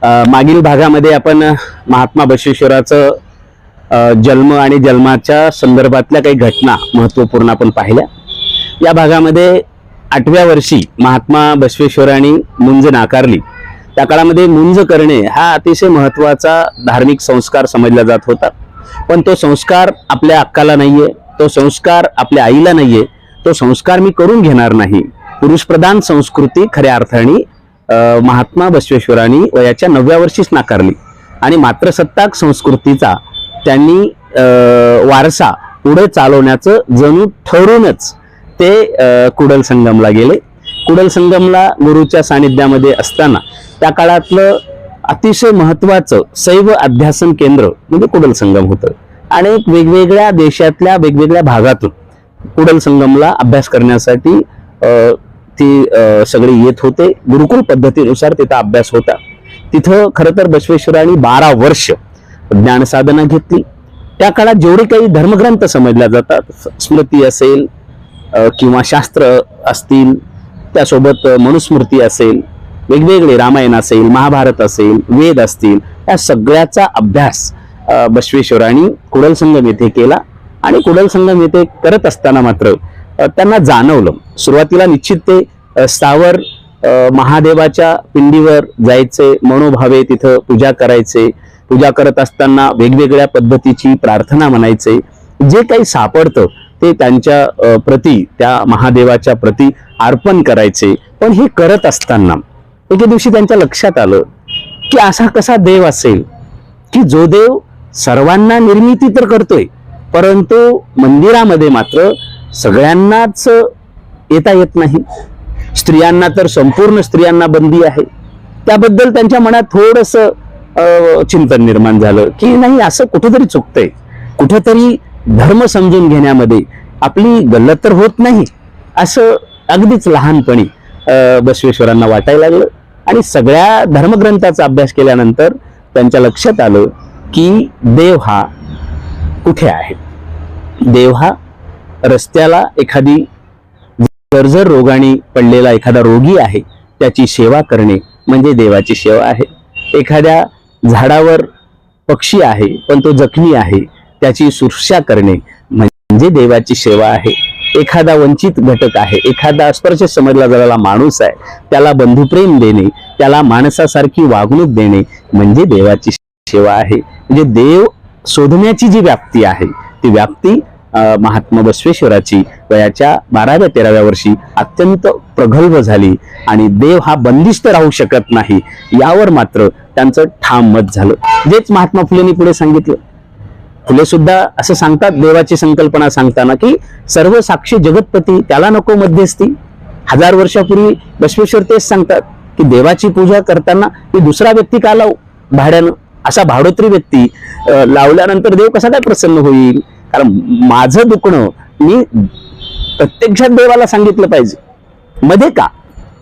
मागील भागामध्ये आपण महात्मा बसवेश्वराचं जन्म आणि जन्माच्या संदर्भातल्या काही घटना महत्त्वपूर्ण आपण पाहिल्या। या भागामध्ये 8व्या वर्षी महात्मा बसवेश्वरांनी मुंज नाकारली। त्या काळामध्ये मुंज करणे हा अतिशय महत्त्वाचा धार्मिक संस्कार समजला जात होता, पण तो संस्कार आपल्या अक्काला नाहीये, तो संस्कार आपल्या आईला नाहीये, तो संस्कार मी करून घेणार नाही। पुरुषप्रधान संस्कृती खऱ्या अर्थाने महात्मा बसवेश्वरांनी वयाच्या 9व्या वर्षीच नाकारली आणि मात्रसत्ताक संस्कृतीचा त्यांनी वारसा पुढे चालवण्याचं जणू ठरवूनच ते कुडल संगमला गेले। कुडल संगमला गुरुच्या सानिध्यामध्ये असताना त्या काळातलं अतिशय महत्त्वाचं शैव अध्यासन केंद्र म्हणजे कुडल संगम होतं आणि वेगवेगळ्या देशातल्या वेगवेगळ्या भागातून कुडल संगमला अभ्यास करण्यासाठी ती सगळे येत होते। गुरुकुल पद्धतीनुसार तिथं अभ्यास होता। तिथं खरं तर बसवेश्वरांनी 12 वर्ष ज्ञान साधना घेतली। त्या काळात जेवढे काही धर्मग्रंथ समजल्या जातात, स्मृती असेल किंवा शास्त्र असतील, त्यासोबत मनुस्मृती असेल, वेगवेगळे रामायण असेल, महाभारत असेल, वेद असतील, या सगळ्याचा अभ्यास बसवेश्वरांनी कुडल संगम येथे केला। आणि कुडल संगम येथे करत असताना मात्र त्यांना जाणवलं, सुरुवातीला निश्चित ते स्थावर महादेवाच्या पिंडीवर जायचे, मनोभावे तिथं पूजा करायचे। पूजा करत असताना वेगवेगळ्या पद्धतीची प्रार्थना म्हणायचे। जे काही सापडतं ते त्यांच्या प्रती, त्या महादेवाच्या प्रती अर्पण करायचे। पण हे करत असताना एके दिवशी त्यांच्या लक्षात आलं की असा कसा देव असेल की जो देव सर्वांना निर्मिती तर करतोय, परंतु मंदिरामध्ये मात्र सगळ्यांनाच येता येत नाही। स्त्रियांना तर संपूर्ण स्त्रियांना बंदी आहे। त्याबद्दल त्यांच्या मनात थोडंसं चिंतन निर्माण झालं की नाही, असं कुठेतरी चुकतंय, कुठेतरी धर्म समजून घेण्यामध्ये आपली गल्लत तर होत नाही, असं अगदीच लहानपणी बसवेश्वरांना वाटायला लागलं। आणि सगळ्या धर्मग्रंथाचा अभ्यास केल्यानंतर त्यांच्या लक्षात आलं की देव हा कुठे आहे। देव हा रस्त्याला एखादी जर्जर रोगाने पडलेला एखादा रोगी आहे, त्याची सेवा करणे म्हणजे देवाची सेवा आहे। एखाद्या झाडावर पक्षी आहे पण तो जखमी आहे, त्याची सुरक्षा करणे म्हणजे देवाची सेवा आहे। एखादा वंचित घटक आहे, एखादा स्पर्श समजला जाणारा माणूस आहे, त्याला बंधुप्रेम देणे, त्याला माणसासारखी वागणूक देणे म्हणजे देवाची सेवा आहे। म्हणजे देव शोधण्याची जी व्याप्ती आहे ती व्याप्ती महात्मा बसवेश्वराची वयाच्या 12व्या-13व्या वर्षी अत्यंत प्रगल्भ झाली आणि देव हा बंदिस्त राहू शकत नाही यावर मात्र त्यांचं ठाम मत झालं। जेच महात्मा फुलेंनी पुढे सांगितलं। फुले सुद्धा असं सांगतात देवाची संकल्पना सांगताना की सर्व साक्षी जगतपती, त्याला नको मध्यस्थी। 1000 वर्षापूर्वी बसवेश्वर तेच सांगतात की देवाची पूजा करताना ती दुसरा व्यक्ती का लावू भाड्यानं, असा भाडोत्री व्यक्ती लावल्यानंतर देव कसा काय प्रसन्न होईल। कारण माझं दुखणं मी प्रत्यक्षात देवाला सांगितलं पाहिजे, मध्ये का।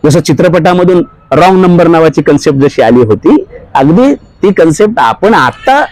जसं चित्रपटामधून रॉंग नंबर नावाची कन्सेप्ट जशी आली होती, अगदी ती कन्सेप्ट आपण आता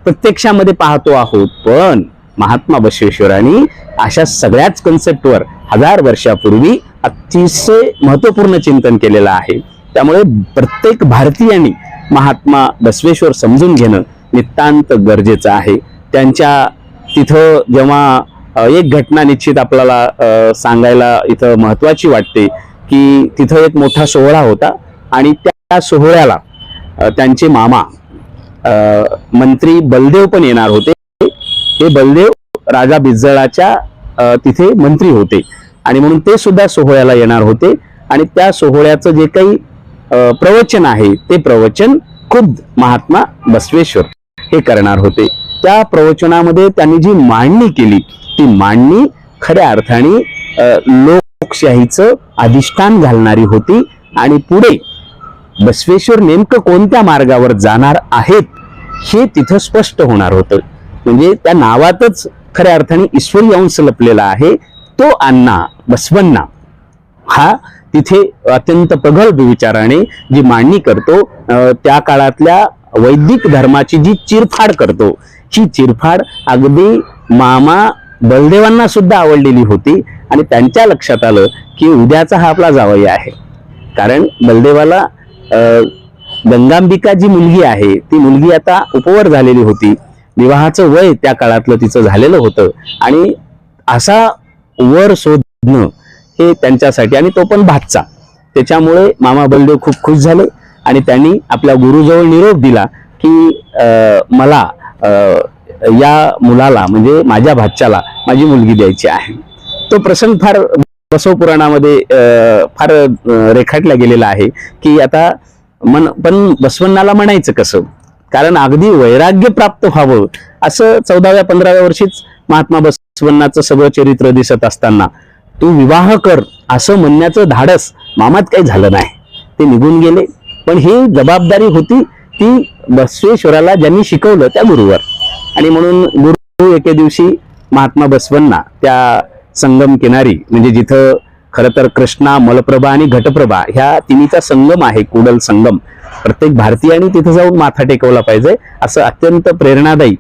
प्रत्यक्षामध्ये पाहतो आहोत। पण महात्मा बसवेश्वरांनी अशा सगळ्याच कन्सेप्टवर 1000 वर्षापूर्वी अतिशय महत्त्वपूर्ण चिंतन केलेलं आहे। त्यामुळे प्रत्येक भारतीयांनी महात्मा बसवेश्वर समजून घेणं नितांत गरजेचं आहे। त्यांच्या तिथं जेव्हा एक घटना निश्चित आपल्याला सांगायला इथं महत्त्वाची वाटते की तिथं एक मोठा सोहळा होता आणि त्या सोहळ्याला त्यांचे मामा मंत्री बलदेव पण येणार होते। हे बलदेव राजा बिज्जळाच्या तिथे मंत्री होते आणि म्हणून ते सुद्धा सोहळ्याला येणार होते। आणि त्या सोहळ्याचं जे काही प्रवचन आहे ते प्रवचन खुद महात्मा बसवेश्वर हे करणार होते। त्या प्रवचनामध्ये त्यांनी जी मांडणी केली ती मांडणी खऱ्या अर्थाने लोकशाहीचं अधिष्ठान घालणारी होती आणि पुढे बसवेश्वर नेमकं कोणत्या मार्गावर जाणार आहेत हे तिथं स्पष्ट होणार होतं। म्हणजे त्या नावातच खऱ्या अर्थाने ईश्वरी अंश लपलेला आहे। तो अण्णा बसवण्णा हा तिथे अत्यंत प्रगल्भ विचाराने जी मांडणी करतो, त्या काळातल्या वैदिक धर्माची जी चिरफाड करतो, ही चिरफाड अगदी मामा बलदेवांना सुद्धा आवडलेली होती आणि त्यांच्या लक्षात आलं की उद्याचा हा आपला जावई आहे। कारण बलदेवाला गंगांबिका जी मुलगी आहे ती मुलगी आता उपवर झालेली होती, विवाहाचं वय त्या काळातलं तिचं झालेलं होतं आणि असा वर शोधणं हे त्यांच्यासाठी, आणि तो पण भातचा. त्याच्यामुळे मामा बलदेव खूप खुश झाले आणि त्यांनी आपल्या गुरुजवळ निरोप दिला की मला या मुलाला म्हणजे माझ्या भाच्याला माझी मुलगी द्यायची आहे. तो प्रसंग फार बसव पुराणामध्ये फार रेखाटला गेलेला आहे की आता पण बसवण्णाला म्हणायचं कसं, कारण अगदी वैराग्य प्राप्त व्हावं असं 14व्या 15व्या वर्षीच महात्मा बसवण्णाचं सगळं चरित्र दिसत असताना तू विवाह कर असं म्हणण्याचं धाडस मामात काही झालं नाही. ते निघून गेले. पण ही जबाबदारी होती ती बसवेश्वराला ज्यांनी शिकवलं त्या गुरुवर. आणि म्हणून गुरु एके दिवशी महात्मा बसवण्णा त्या संगम किनारी, म्हणजे जिथं खरं तर कृष्णा, मलप्रभा आणि घटप्रभा ह्या तिन्हीचा संगम आहे, कुडल संगम. प्रत्येक भारतीयाने तिथे जाऊन माथा टेकवला पाहिजे असं अत्यंत प्रेरणादायी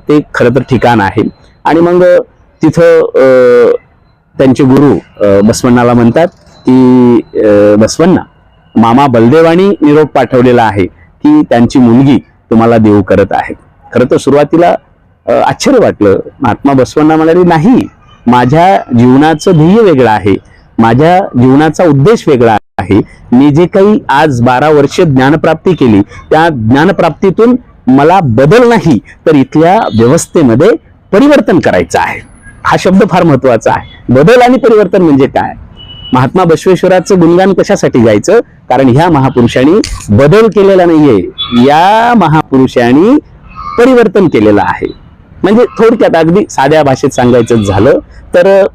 ते खरं तर ठिकाण आहे. आणि मग तिथं त्यांचे गुरु बसवण्णाला म्हणतात की बसवण्णा, मामा बलदेवानी निरोप पाठवलेला आहे की त्यांची मुलगी तुम्हाला देव करत आहे. खरं तर सुरुवातीला आश्चर्य वाटलं. महात्मा बसवण्णा म्हणाले, नाही, माझ्या जीवनाचं ध्येय वेगळं आहे, माझ्या जीवनाचा उद्देश वेगळा आहे. मी जे काही आज 12 वर्ष ज्ञानप्राप्ती केली त्या ज्ञानप्राप्तीतून मला बदल नाही तर इथल्या व्यवस्थेमध्ये परिवर्तन करायचं आहे. हा शब्द फार महत्वाचा आहे. बदल आणि परिवर्तन म्हणजे काय? महात्मा बसवेश्वराचं गुणगान कशासाठी गायचं? कारण ह्या महापुरुषांनी बदल केलेला नाहीये, या महापुरुषांनी परिवर्तन केलेलं आहे. म्हणजे थोडक्यात अगदी साध्या भाषेत सांगायचं झालं तर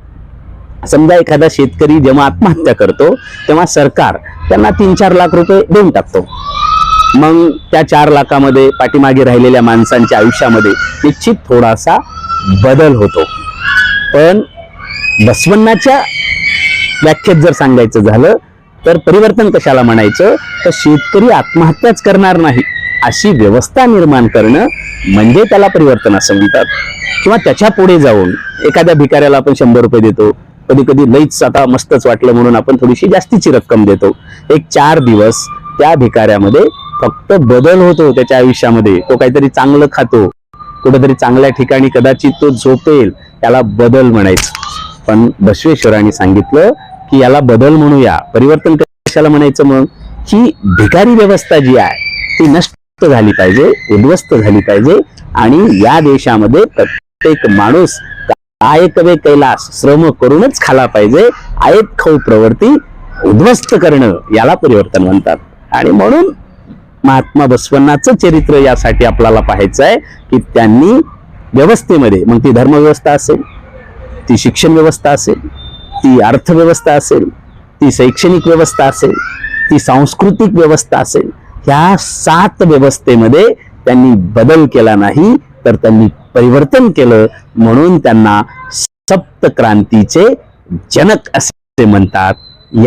समजा एखादा शेतकरी जेव्हा आत्महत्या करतो तेव्हा सरकार त्यांना 3-4 लाख रुपये देऊन टाकतो. मग त्या 4 लाखामध्ये पाठीमागे राहिलेल्या माणसांच्या आयुष्यामध्ये निश्चित थोडासा बदल होतो. पण बसवण्णाच्या व्याख्येत जर सांगायचं झालं तर परिवर्तन कशाला म्हणायचं, तर शेतकरी आत्महत्याच करणार नाही अशी व्यवस्था निर्माण करणं म्हणजे त्याला परिवर्तन असं म्हणतात. किंवा त्याच्या पुढे जाऊन एखाद्या भिकाऱ्याला आपण 100 रुपये देतो, कधी कधी लईच आता मस्तच वाटलं म्हणून आपण थोडीशी जास्तीची रक्कम देतो. एक 4 दिवस त्या भिकाऱ्यामध्ये फक्त बदल होतो त्याच्या आयुष्यामध्ये. तो काहीतरी चांगलं खातो, कुठेतरी चांगल्या ठिकाणी कदाचित तो झोपेल, त्याला बदल म्हणायचं. पण बसवेश्वरांनी सांगितलं की याला बदल म्हणूया, परिवर्तन कशाला म्हणायचं? मग ही भिकारी व्यवस्था जी आहे ती नष्ट झाली पाहिजे, उद्ध्वस्त झाली पाहिजे. आणि या देशामध्ये प्रत्येक माणूस काय कवे कैलास श्रम करूनच खाला पाहिजे. आयत खाऊ प्रवृत्ती उद्ध्वस्त करणं याला परिवर्तन म्हणतात. आणि म्हणून महात्मा बसवण्णाचं चरित्र यासाठी आपल्याला पाहायचं आहे की त्यांनी व्यवस्थेमध्ये, मग ती धर्मव्यवस्था असेल, ती शिक्षण व्यवस्था असेल, ती अर्थव्यवस्था असेल, ती शैक्षणिक व्यवस्था असेल, ती सांस्कृतिक व्यवस्था असेल, ह्या 7 व्यवस्थेमध्ये त्यांनी बदल केला नाही तर त्यांनी परिवर्तन केलं. म्हणून त्यांना सप्तक्रांतीचे जनक असे म्हणतात. या